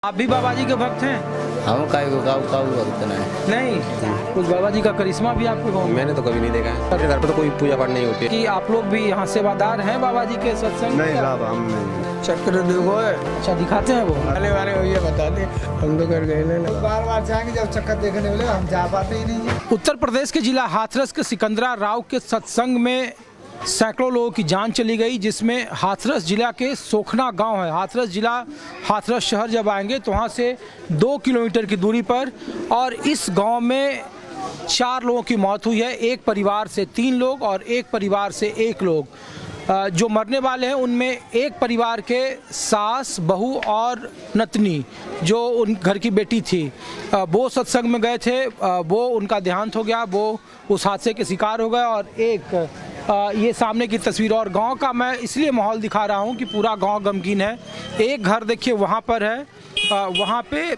आप भी बाबा जी के भक्त हैं? हम काऊ भक्त नहीं, कुछ बाबा जी का करिश्मा भी आपके गाँव में? मैंने तो कभी नहीं देखा है। मेरे घर पर तो कोई पूजा पाठ नहीं होती है। कि आप लोग भी यहाँ सेवादार हैं बाबा जी के सत्संग? नहीं साहब, हम नहीं। चक्र देखो है, अच्छा, दिखाते हैं वो? आने वाले हो ये बता दे, हम तो कर गए ना। बार बार जाएंगे, जब चक्कर देखने वाले हम जा पाते ही नहीं है। उत्तर प्रदेश के जिला हाथरस के सिकंदरा राव के सत्संग में सैकड़ों लोगों की जान चली गई, जिसमें हाथरस जिला के सोखना गांव है। हाथरस जिला, हाथरस शहर जब आएंगे तो वहाँ से 2 किलोमीटर की दूरी पर, और इस गांव में 4 लोगों की मौत हुई है। एक परिवार से 3 लोग और एक परिवार से 1 लोग। जो मरने वाले हैं उनमें एक परिवार के सास, बहू और नतनी, जो उन घर की बेटी थी, वो सत्संग में गए थे, वो उनका देहांत हो गया, वो उस हादसे के शिकार हो गए। और एक ये सामने की तस्वीर, और गांव का मैं इसलिए माहौल दिखा रहा हूं कि पूरा गांव गमगीन है। एक घर देखिए वहां पर है, वहां पे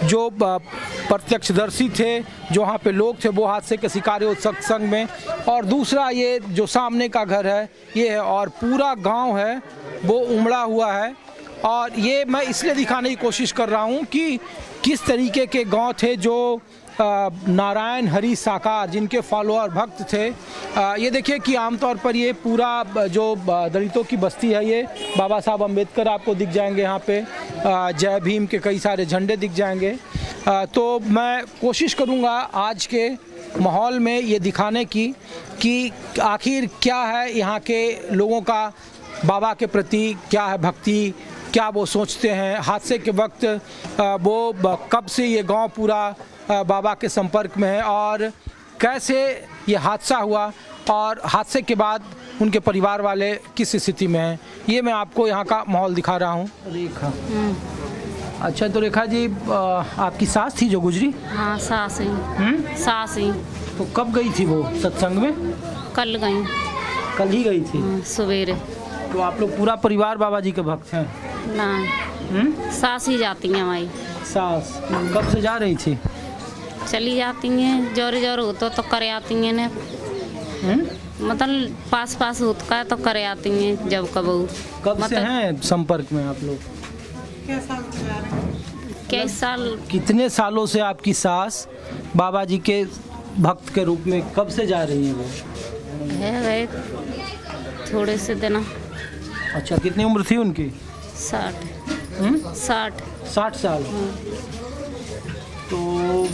जो प्रत्यक्षदर्शी थे, जो वहाँ पे लोग थे, वो हादसे के शिकार हुए सत्संग में। और दूसरा ये जो सामने का घर है ये है, और पूरा गांव है वो उमड़ा हुआ है। और ये मैं इसलिए दिखाने की कोशिश कर रहा हूँ कि किस तरीके के गांव थे जो नारायण हरि साकार, जिनके फॉलोअर भक्त थे। ये देखिए कि आमतौर पर ये पूरा जो दलितों की बस्ती है, ये बाबा साहब अम्बेडकर आपको दिख जाएंगे यहाँ पे, जय भीम के कई सारे झंडे दिख जाएंगे। तो मैं कोशिश करूँगा आज के माहौल में ये दिखाने की कि आखिर क्या है यहाँ के लोगों का बाबा के प्रति, क्या है भक्ति, क्या वो सोचते हैं। हादसे के वक्त वो कब से ये गांव पूरा बाबा के संपर्क में है, और कैसे ये हादसा हुआ, और हादसे के बाद उनके परिवार वाले किस स्थिति में हैं, ये मैं आपको यहाँ का माहौल दिखा रहा हूँ। रेखा, अच्छा, तो रेखा जी आपकी सास थी जो गुजरी? हाँ, सास ही। सास ही। तो कब गई थी वो सत्संग में? कल गई। कल ही गई थी? सवेरे। तो आप लोग पूरा परिवार बाबा जी के भक्त हैं? ना, सास ही जाती हैं हमारी। सास कब से जा रही थी? चली जाती हैं, जोर जोर हो तो करे आती हैं ने, मतलब पास पास होता है तो करे आती हैं जब कब। कब से हैं संपर्क में आप लोग? कई साल। कितने सालों से आपकी सास बाबा जी के भक्त के रूप में कब से जा रही है वो? है गए थोड़े से दिन। अच्छा, कितनी उम्र थी उनकी? 60। 60 साल। तो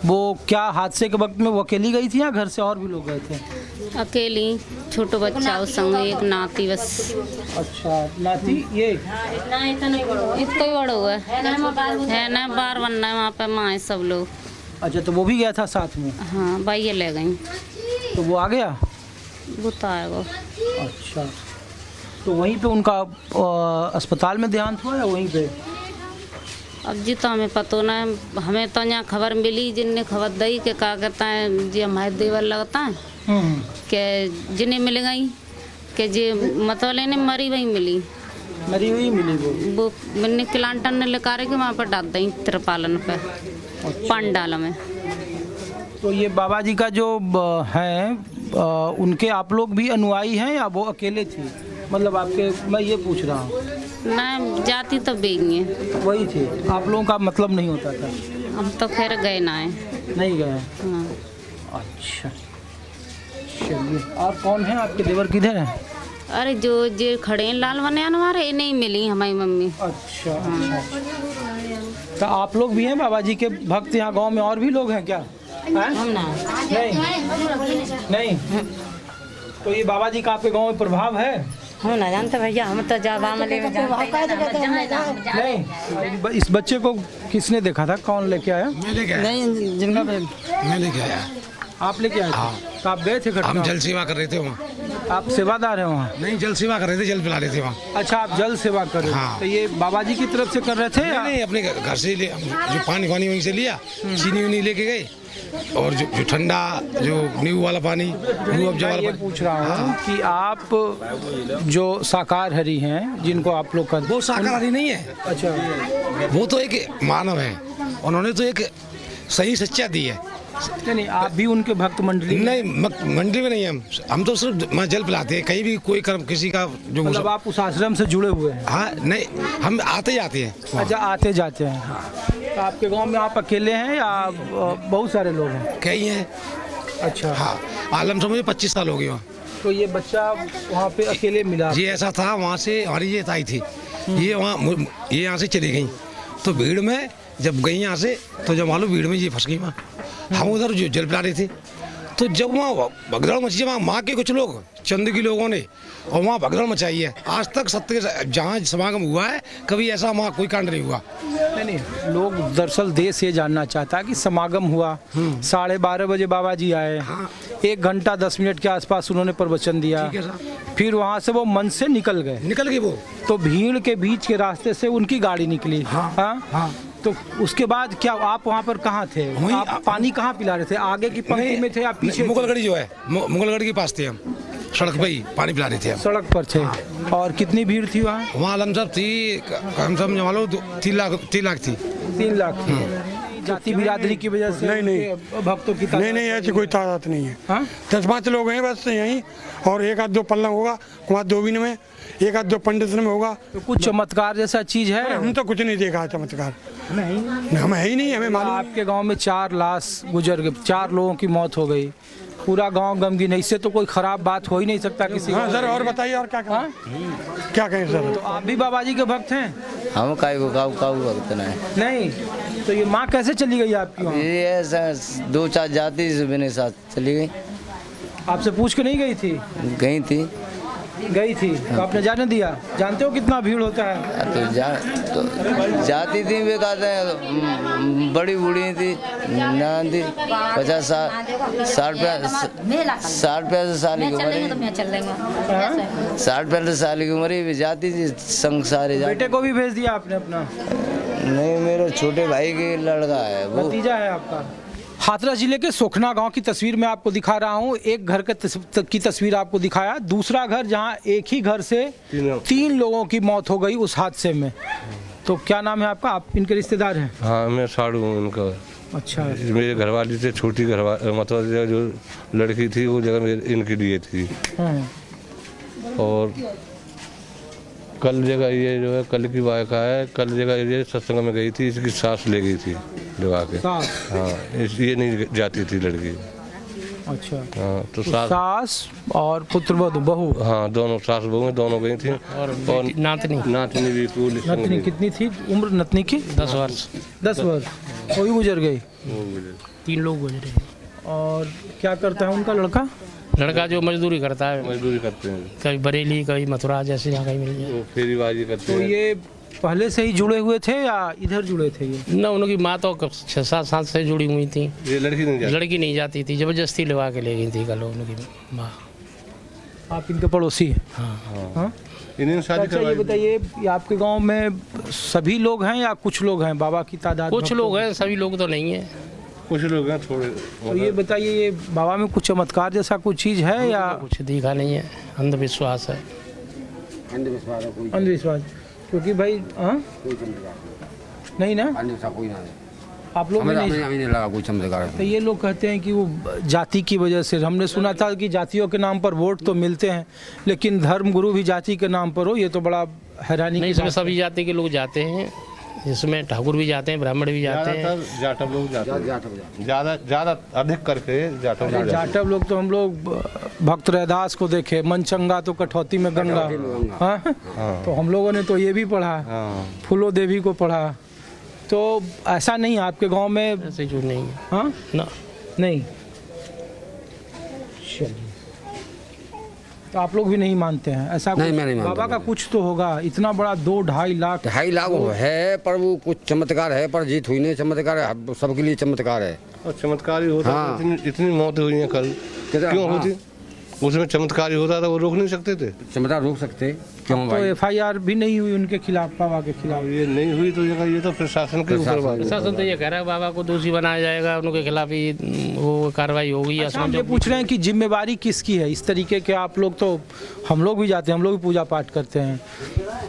वो क्या हादसे के वक्त में वो अकेली गई थी या घर से और भी लोग गए थे? अकेली, छोटा बच्चा उस संग, एक नाती बस। अच्छा, नाती ये इतना ही बड़ा हुआ है ना, बार बनना है वहाँ पे, माँ है सब लोग। अच्छा, तो वो भी गया था साथ में? हाँ, भाई ये ले गई। तो वो आ गया? वो तो आएगा। अच्छा, तो वहीं पे उनका अस्पताल में देहांत हुआ या वहीं पे? अब जी तो हमें पता ना, हमें तो यहाँ खबर मिली, जिनने खबर दी कि क्या कहता है जी हमारे देवर लगता है कि जिन्हें मिल गई कि जी मतलब लेने मरी वही मिली। मरी हुई मिली वो मैंने क्लांटन ने लेकर के वहाँ पर डाल दी त्रिपालन पे, पंडाल में। तो ये बाबा जी का जो है, उनके आप लोग भी अनुयायी हैं या वो अकेले थी? मतलब आपके, मैं ये पूछ रहा हूँ। ना, जाती तो बेगी वही थे, आप लोगों का मतलब नहीं होता था? हम तो खैर गए ना है। नहीं गए? हाँ। अच्छा, चलिए। और कौन है आपके देवर, किधर हैं? अरे जो खड़े हैं लाल बने हमारे, ये नहीं मिली हमारी मम्मी। अच्छा, अच्छा। तो आप लोग भी हैं बाबा जी के भक्त यहाँ गांव में? और भी लोग हैं क्या? हम ना। नहीं। तो ये बाबा जी का आपके गांव में प्रभाव है? हम ना जानते भैया, हम तो नहीं। इस बच्चे को किसने देखा था? कौन लेके आया? मैं लेके आया। नहीं, जिनका मैं लेके आया। आप लेके आए थे? तो आप गए थे? हम जल सेवा कर रहे थे वहाँ। आप सेवादार हैं वहाँ? नहीं, जल सेवा कर रहे थे, जल पिला रहे थे वहाँ। अच्छा, आप जल सेवा कर रहे थे। हाँ। तो ये बाबा जी की तरफ से कर रहे थे या? नहीं, अपने घर से जो पानी वहीं से लिया, चीनी वनी लेके गए, और जो ठंडा, जो नींबू वाला पानी, नींबू वाला ये पूछ रहा हूँ कि आप जो साकार हरि हैं, जिनको आप लोग कर, वो शाकाहारी नहीं है। अच्छा, वो तो एक मानव है, उन्होंने तो एक सही सच्चा दी है। नहीं, आप भी उनके भक्त मंडली में? नहीं मंडी में नहीं है हम तो सिर्फ वहाँ जल पिलाते हैं। कहीं भी कोई कर्म किसी का जो मतलब आप उस आश्रम से जुड़े हुए हैं? हाँ नहीं हम आते ही आते हैं। अच्छा, आते जाते हैं। तो आपके गांव में आप अकेले हैं या बहुत सारे लोग हैं? कई हैं। अच्छा, हाँ आलम से मुझे 25 साल हो गए वहाँ। तो ये बच्चा वहाँ पे अकेले मिला? ये ऐसा था, वहाँ से हमारी ये ताई थी, ये यहाँ से चली गई। तो भीड़ में जब गई यहाँ से तो जब मालूम भीड़ में ये फंस गई वहाँ। हम उधर जो जल पिला रहे थे तो जब वहाँ भगदड़ मची, वहाँ माँ के कुछ लोग चंद के लोगों ने और वहाँ भगदड़ मचाई है। आज तक सत्य जहाँ समागम हुआ है कभी ऐसा वहाँ कोई कांड नहीं हुआ। नहीं, लोग दरअसल देश ये जानना चाहता है कि समागम हुआ 12:30 बजे बाबा जी आए, 1 घंटा 10 मिनट के आसपास उन्होंने प्रवचन दिया, फिर वहाँ से वो मन से निकल गए वो तो भीड़ के बीच के रास्ते से उनकी गाड़ी निकली। हाँ। तो उसके बाद क्या आप वहाँ पर कहाँ थे? आप पानी कहाँ पिला रहे थे? आगे की पंक्ति में थे या पीछे? मुगलगढ़ी जो है, मुगलगढ़ी के पास थे हम, सड़क पे ही पानी पिला रहे थे हम। सड़क पर थे। और कितनी भीड़ थी वहाँ? वहाँ लमसम थी कम से कम लो 3 लाख थी। 3 लाख थी। जाति बिरादरी की वजह से नहीं भक्तों की नहीं ऐसी कोई तादाद नहीं है। 10-5 लोग हैं बस यहीं, और 1-2 पल्लंग होगा कुमार धोबी में, 1-2 पंडित में होगा। तो कुछ चमत्कार जैसा चीज है? हम तो कुछ नहीं देखा है चमत्कार, नहीं, हम है ही नहीं, हमें मालूम। आपके गांव में 4 लाश गुजर गए, 4 लोगों की मौत हो गई, पूरा गांव गमगीन है, इससे तो कोई खराब बात हो ही नहीं सकता किसी। हाँ सर, और बताइए और क्या कहें? क्या कहें सर? तो आप भी बाबा जी के भक्त हैं? हम काऊ भक्त नहीं, तो ये माँ कैसे चली गई आपकी वहाँ? ये 2-4 जाति से मेरे साथ चली गई। आपसे पूछ के नहीं गई थी? गई थी। तो आपने जाने दिया? जानते हो कितना भीड़ होता है? तो जाती थी, वे कहते हैं बड़ी बूढ़ी थी, नान थी, 50-60 साल की उम्र, 60-65 साल की उम्र ही जाती थी संग सारे। बेटे को भी भेज दिया आपने अपना? नहीं, मेरे छोटे भाई के लड़का है वो। भतीजा है आपका? हाथरस जिले के सोखना गांव की तस्वीर मैं आपको दिखा रहा हूं। एक घर की तस्वीर आपको दिखाया, दूसरा घर जहां एक ही घर से 3 लोगों की मौत हो गई उस हादसे में। तो क्या नाम है आपका? आप इनके रिश्तेदार हैं? हाँ, मैं साड़ू हूँ इनका। अच्छा, मेरे घरवाली से छोटी मतलब जो लड़की थी वो जगह इनके लिए थी। और कल जगह ये जो है, कल की वाक़ा है, कल जगह ये सत्संग में गई थी, इसकी सास ले गई थी लगा के। हाँ, ये नहीं जाती थी लड़की। अच्छा। हाँ, तो सास और पुत्र बहू? हाँ, दोनों सास बहू दोनों गई थी। और नातनी भी पूरी। नतनी कितनी थी उम्र नतनी की? 10 वर्ष। 10 वर्ष, वो भी गुजर गई। 3 लोग गुजरे। और क्या करता है उनका लड़का? जो मजदूरी करता है। मजदूरी करते हैं, कभी बरेली, कभी मथुरा, जैसे यहाँ कहीं मिल जाए। फेरीबाजी करते हैं। तो ये पहले से ही जुड़े हुए थे या इधर जुड़े थे? ये ना, उनकी माँ तो 6-7 साल से जुड़ी हुई थी। ये लड़की नहीं जाती थी, जबरदस्ती लगा के ले गई थी कल उनकी माँ। आप इनके पड़ोसी हैं? हाँ। इन्हें शादी अच्छा, ये बताइए, आपके गांव में सभी लोग हैं या कुछ लोग हैं? बाबा की तादाद? कुछ लोग हैं, सभी लोग तो नहीं है, कुछ लोग हैं थोड़े। तो ये बताइए, ये बाबा में कुछ चमत्कार जैसा कुछ चीज़ है या कुछ दिखा नहीं है? अंधविश्वास है। अंधविश्वास? क्योंकि भाई नहीं ना, आप लोग नहीं लगा कोई चमत्कार। तो ये लोग कहते हैं कि वो जाति की वजह से, हमने सुना था कि जातियों के नाम पर वोट तो मिलते हैं, लेकिन धर्म गुरु भी जाति के नाम पर हो, ये तो बड़ा हैरानी। नहीं, इसमें सभी जाति के लोग जाते हैं, इसमें ठाकुर भी जाते हैं, ब्राह्मण भी जाते हैं, जाटव लोग जाते हैं, ज़्यादा अधिक करके जाटव लोग। तो हम लोग भक्त रैदास को देखे, मन चंगा तो कठौती में गंगा। हाँ, तो हम लोगों ने तो ये भी पढ़ा, फूलो देवी को पढ़ा। तो ऐसा नहीं आपके गांव में? ऐसे जो नहीं है। हाँ ना, नहीं। चलिए, तो आप लोग भी नहीं मानते हैं ऐसा? नहीं, मैं नहीं मानता। बाबा का कुछ तो होगा, इतना बड़ा 2-2.5 लाख। 2.5 लाख है, पर वो कुछ चमत्कार है, पर जीत हुई नहीं। चमत्कार है, सबके लिए चमत्कार है। और चमत्कार ही होता है। इतनी मौतें हुई हैं कल, क्यों होती? उसमें चमत्कार ही होता था, वो रोक नहीं सकते थे? चमत्कार रोक सकते क्यों तो FIR भी नहीं हुई उनके खिलाफ, बाबा के खिलाफ? ये नहीं हुई तो ये तो प्रशासन के ऊपर बात है। प्रशासन तो ये कह रहा है बाबा को दोषी बनाया जाएगा, उनके खिलाफ ही वो कार्रवाई होगी। अच्छा, हम ये पूछ रहे हैं कि जिम्मेवारी किसकी है? इस तरीके के आप लोग, तो हम लोग भी जाते हैं, हम लोग भी पूजा पाठ करते हैं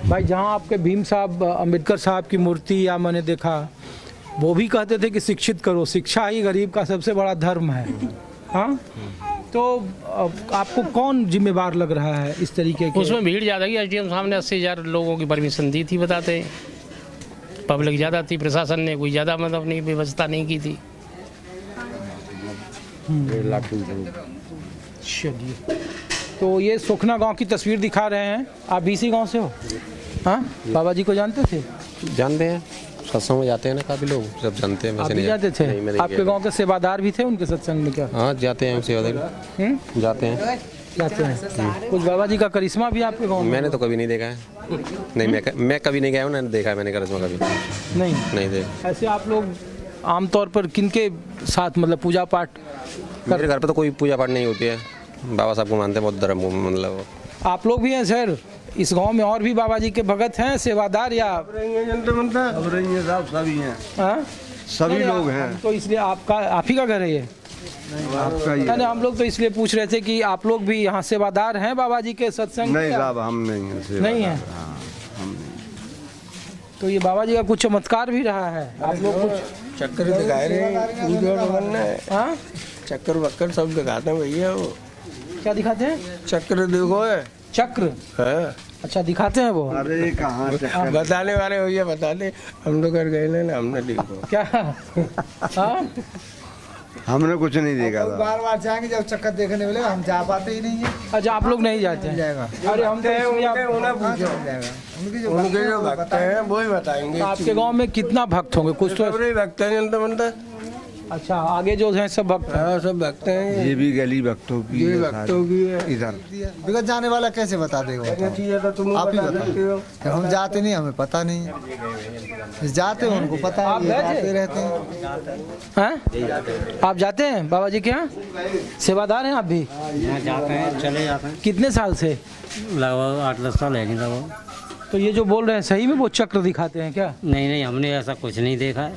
भाई। जहाँ आपके भीम साहब, अम्बेडकर साहब की मूर्ति या मैंने देखा, वो भी कहते थे कि शिक्षित करो, शिक्षा ही गरीब का सबसे बड़ा धर्म है। हाँ, तो आपको कौन जिम्मेवार लग रहा है इस तरीके के? उसमें भीड़ ज़्यादा की, एसडीएम साहब ने 80,000 लोगों की परमिशन दी थी, बताते हैं पब्लिक ज़्यादा थी, प्रशासन ने कोई ज़्यादा मतलब नहीं व्यवस्था नहीं की थी। चलिए, तो ये सोखना गांव की तस्वीर दिखा रहे हैं। आप भी इसी गांव से हो? हाँ, बाबा जी को जानते थे? जानते हैं, सत्संग में जाते हैं ना काफ़ी लोग, सब जानते हैं। आप भी जाते थे? आपके गांव के सेवादार भी थे उनके सत्संग में क्या? हाँ, जाते हैं सेवादार, जाते हैं। कुछ बाबा जी का करिश्मा भी आपके गांव में? मैंने तो कभी नहीं देखा है, नहीं मैं कभी नहीं गया हूँ, ना देखा है मैंने करिश्मा कभी नहीं देखा। ऐसे आप लोग आमतौर पर किनके साथ मतलब पूजा पाठ? मेरे घर पे तो कोई पूजा पाठ नहीं होती है, बाबा साहब को मानते हैं, बहुत धर्म मतलब। आप लोग भी हैं सर? इस गांव में और भी बाबा जी के भगत हैं, सेवादार या? सभी हैं, सभी लोग हैं। तो इसलिए आप ही का घर है ये? आपका ही है। हम लोग तो इसलिए पूछ रहे थे कि आप लोग भी यहाँ सेवादार हैं बाबा जी के सत्संग? नहीं साहब, हम नहीं है। तो ये बाबा जी का कुछ चमत्कार भी रहा है? आप लोग कुछ चक्कर दिखाए रहे? हाँ, चक्कर वक्कर सब दिखाते हैं भैया। वो क्या दिखाते हैं? चक्र देखो है, चक्र है। अच्छा, दिखाते हैं वो? अरे कहाँ बताने वाले भैया, बता दे, हम तो कर गए ना, हमने देखो क्या? हाँ, हमने कुछ नहीं देखा था। बार बार जाएंगे जब चक्कर देखने वाले, हम जा पाते ही नहीं है। अच्छा, आप लोग नहीं जाते हैं? अरे हम तो उनके जो भक्त हैं वो ही बताएंगे। आपके गांव में कितना भक्त होंगे? कुछ तो भक्त हैं जनता बनता। अच्छा, आगे जो हैं सब भक्त? हाँ, सब भक्त हैं। ये भी गली भक्तों की, ये भक्तों की है। इधर बिगड़ जाने वाला कैसे बता देगा? आप ही बताओ, हम जाते नहीं, हमें पता नहीं है। जाते हैं उनको पता है, जाते रहते हैं। आप जाते हैं बाबा जी के यहाँ? सेवादार हैं आप भी? यहाँ जाते हैं, चले जाते हैं। कितने साल से? लगभग 8-10 साल है। लगभग। तो ये जो बोल रहे हैं सही में वो चक्र दिखाते हैं क्या? नहीं, हमने ऐसा कुछ नहीं देखा है।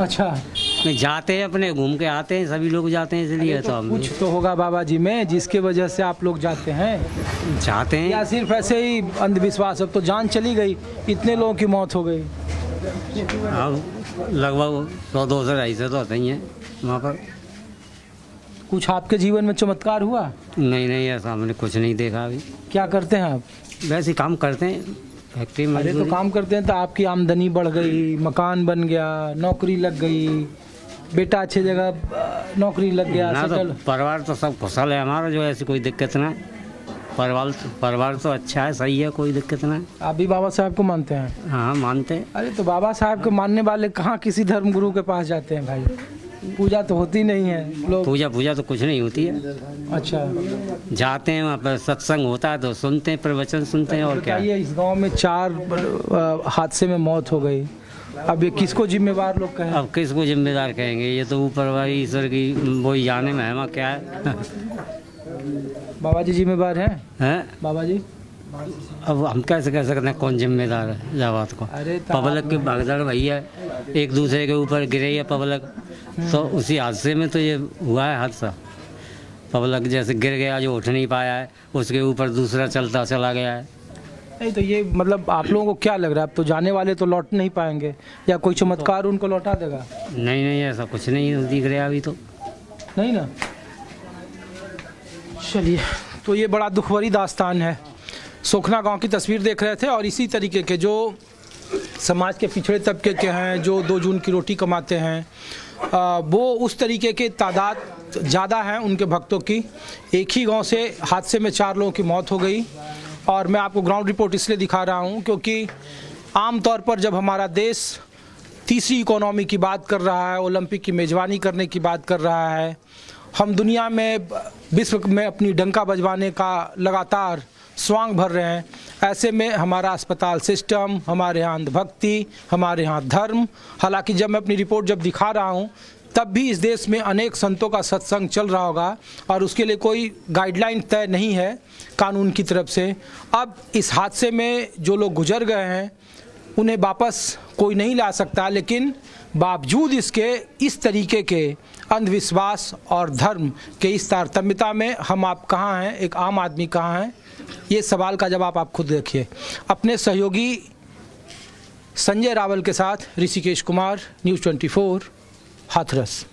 अच्छा, नहीं, जाते हैं अपने, घूम के आते हैं, सभी लोग जाते हैं, इसलिए तो हम कुछ तो होगा बाबा जी में जिसके वजह से आप लोग जाते हैं? जाते हैं या सिर्फ ऐसे ही अंधविश्वास? अब तो जान चली गई, इतने लोगों की मौत हो गई। हाँ, लगभग 100-200 ऐसे तो होते ही हैं वहाँ पर। कुछ आपके जीवन में चमत्कार हुआ? नहीं, ऐसा हमने कुछ नहीं देखा अभी। क्या करते हैं आप? वैसे काम करते हैं, फैक्ट्री में। अरे तो काम करते हैं तो आपकी आमदनी बढ़ गई, मकान बन गया, नौकरी लग गई, बेटा अच्छी जगह नौकरी लग गया ना, तो परिवार तो सब खुशहाल है हमारा, जो ऐसी कोई दिक्कत ना। परिवार तो अच्छा है, सही है, कोई दिक्कत ना। आप भी बाबा साहब को मानते हैं? हाँ, मानते हैं। अरे तो बाबा साहब को मानने वाले कहाँ किसी धर्म गुरु के पास जाते हैं भाई? पूजा तो होती नहीं है लोग। पूजा तो कुछ नहीं होती है। अच्छा, जाते हैं वहाँ पर, सत्संग होता है तो सुनते हैं, प्रवचन सुनते हैं। और क्या, ये इस गांव में 4 हादसे में मौत हो गई, अब ये किसको जिम्मेवार लोग कहें? अब किसको जिम्मेदार कहेंगे? ये तो ऊपर वाली ईश्वर की वही जाने में है, क्या है। बाबा जी जिम्मेवार हैं? बाबा जी अब हम कैसे कह सकते हैं कौन जिम्मेदार है इस बात को? पब्लिक की भगदड़ भैया, एक दूसरे के ऊपर गिरे है पब्लिक, तो उसी हादसे में तो ये हुआ है हादसा। पब्लिक जैसे गिर गया, जो उठ नहीं पाया है, उसके ऊपर दूसरा चलता चला गया है। नहीं तो ये मतलब आप लोगों को क्या लग रहा है, अब तो जाने वाले तो लौट नहीं पाएंगे या कोई चमत्कार उनको लौटा देगा? नहीं, ऐसा कुछ नहीं दिख रहा अभी तो। नहीं ना? चलिए, तो ये बड़ा दुख भरी दास्तान है। सोखना गांव की तस्वीर देख रहे थे और इसी तरीके के जो समाज के पिछड़े तबके के हैं, जो 2 जून की रोटी कमाते हैं, वो उस तरीके के तादाद ज़्यादा हैं उनके भक्तों की। एक ही गांव से हादसे में 4 लोगों की मौत हो गई। और मैं आपको ग्राउंड रिपोर्ट इसलिए दिखा रहा हूं क्योंकि आम तौर पर जब हमारा देश तीसरी इकोनॉमी की बात कर रहा है, ओलंपिक की मेज़बानी करने की बात कर रहा है, हम दुनिया में विश्व में अपनी डंका बजवाने का लगातार स्वांग भर रहे हैं, ऐसे में हमारा अस्पताल सिस्टम, हमारे यहाँ अंधभक्ति, हमारे यहाँ धर्म, हालांकि जब मैं अपनी रिपोर्ट जब दिखा रहा हूँ तब भी इस देश में अनेक संतों का सत्संग चल रहा होगा और उसके लिए कोई गाइडलाइन तय नहीं है कानून की तरफ से। अब इस हादसे में जो लोग गुजर गए हैं उन्हें वापस कोई नहीं ला सकता, लेकिन बावजूद इसके इस तरीके के अंधविश्वास और धर्म के इस तारतम्यता में हम आप कहाँ हैं, एक आम आदमी कहाँ है, ये सवाल का जवाब आप खुद देखिए। अपने सहयोगी संजय रावल के साथ ऋषिकेश कुमार, न्यूज़ 24, हाथरस।